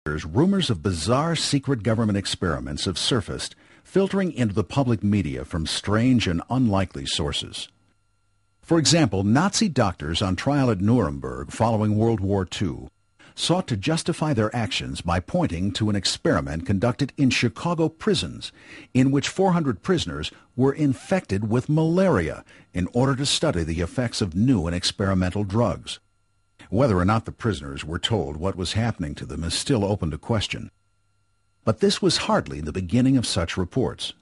rumors of bizarre secret government experiments have surfaced, filtering into the public media from strange and unlikely sources. For example, Nazi doctors on trial at Nuremberg following World War II sought to justify their actions by pointing to an experiment conducted in Chicago prisons in which 400 prisoners were infected with malaria in order to study the effects of new and experimental drugs. Whether or not the prisoners were told what was happening to them is still open to question. But this was hardly the beginning of such reports.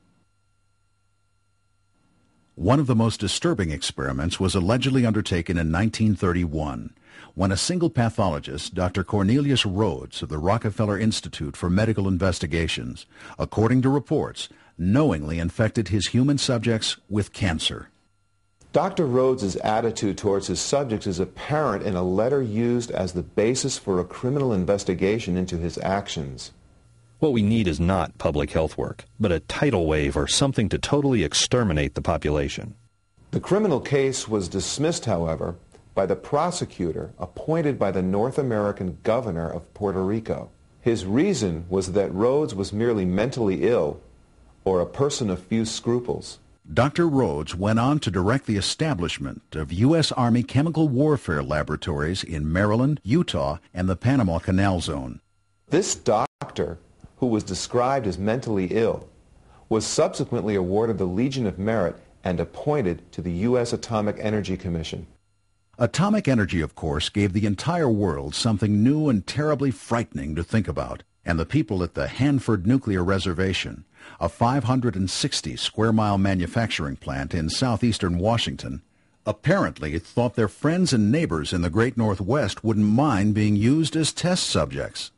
One of the most disturbing experiments was allegedly undertaken in 1931, when a single pathologist, Dr. Cornelius Rhodes of the Rockefeller Institute for Medical Investigations, according to reports, knowingly infected his human subjects with cancer. Dr. Rhodes' attitude towards his subjects is apparent in a letter used as the basis for a criminal investigation into his actions. What we need is not public health work, but a tidal wave or something to totally exterminate the population. The criminal case was dismissed, however, by the prosecutor appointed by the North American governor of Puerto Rico. His reason was that Rhodes was merely mentally ill or a person of few scruples. Dr. Rhodes went on to direct the establishment of U.S. Army chemical warfare laboratories in Maryland, Utah, and the Panama Canal Zone. This doctor, who was described as mentally ill, was subsequently awarded the Legion of Merit and appointed to the U.S. Atomic Energy Commission. Atomic energy, of course, gave the entire world something new and terribly frightening to think about, and the people at the Hanford Nuclear Reservation, a 560-square-mile manufacturing plant in southeastern Washington, apparently thought their friends and neighbors in the Great Northwest wouldn't mind being used as test subjects.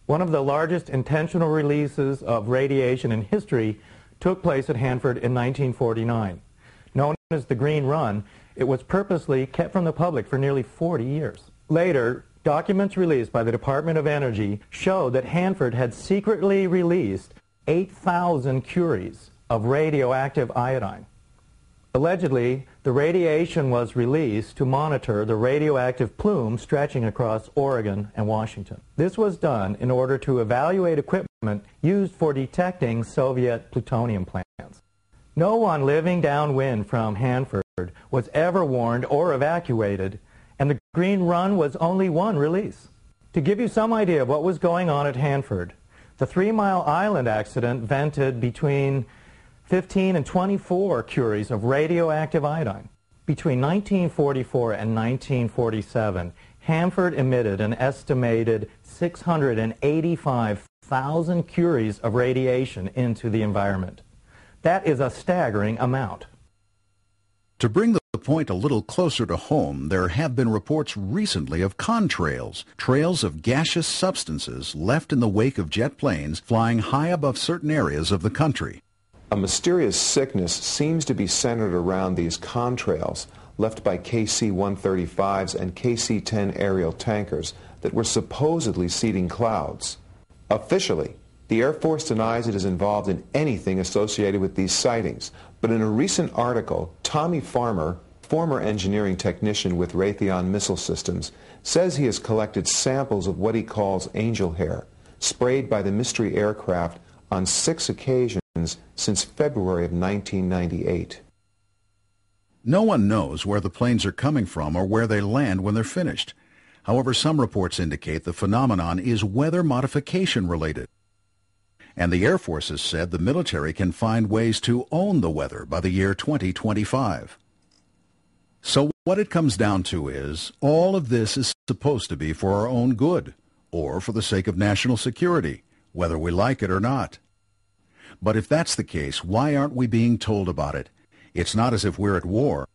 One of the largest intentional releases of radiation in history took place at Hanford in 1949. Known as the Green Run, it was purposely kept from the public for nearly 40 years. Later, documents released by the Department of Energy showed that Hanford had secretly released 8,000 curies of radioactive iodine. Allegedly, the radiation was released to monitor the radioactive plume stretching across Oregon and Washington. This was done in order to evaluate equipment used for detecting Soviet plutonium plants. No one living downwind from Hanford was ever warned or evacuated, and the Green Run was only one release. To give you some idea of what was going on at Hanford, the 3 Mile Island accident vented between 15 and 24 curies of radioactive iodine. Between 1944 and 1947, Hanford emitted an estimated 685,000 curies of radiation into the environment. That is a staggering amount. To bring the point a little closer to home, there have been reports recently of contrails, trails of gaseous substances left in the wake of jet planes flying high above certain areas of the country. A mysterious sickness seems to be centered around these contrails left by KC-135s and KC-10 aerial tankers that were supposedly seeding clouds. Officially, the Air Force denies it is involved in anything associated with these sightings, but in a recent article, Tommy Farmer, former engineering technician with Raytheon Missile Systems, says he has collected samples of what he calls angel hair, sprayed by the mystery aircraft on 6 occasions since February of 1998. No one knows where the planes are coming from or where they land when they're finished. However, some reports indicate the phenomenon is weather modification related. And the Air Force has said the military can find ways to own the weather by the year 2025. So what it comes down to is, all of this is supposed to be for our own good, or for the sake of national security, whether we like it or not. But if that's the case, why aren't we being told about it? It's not as if we're at war.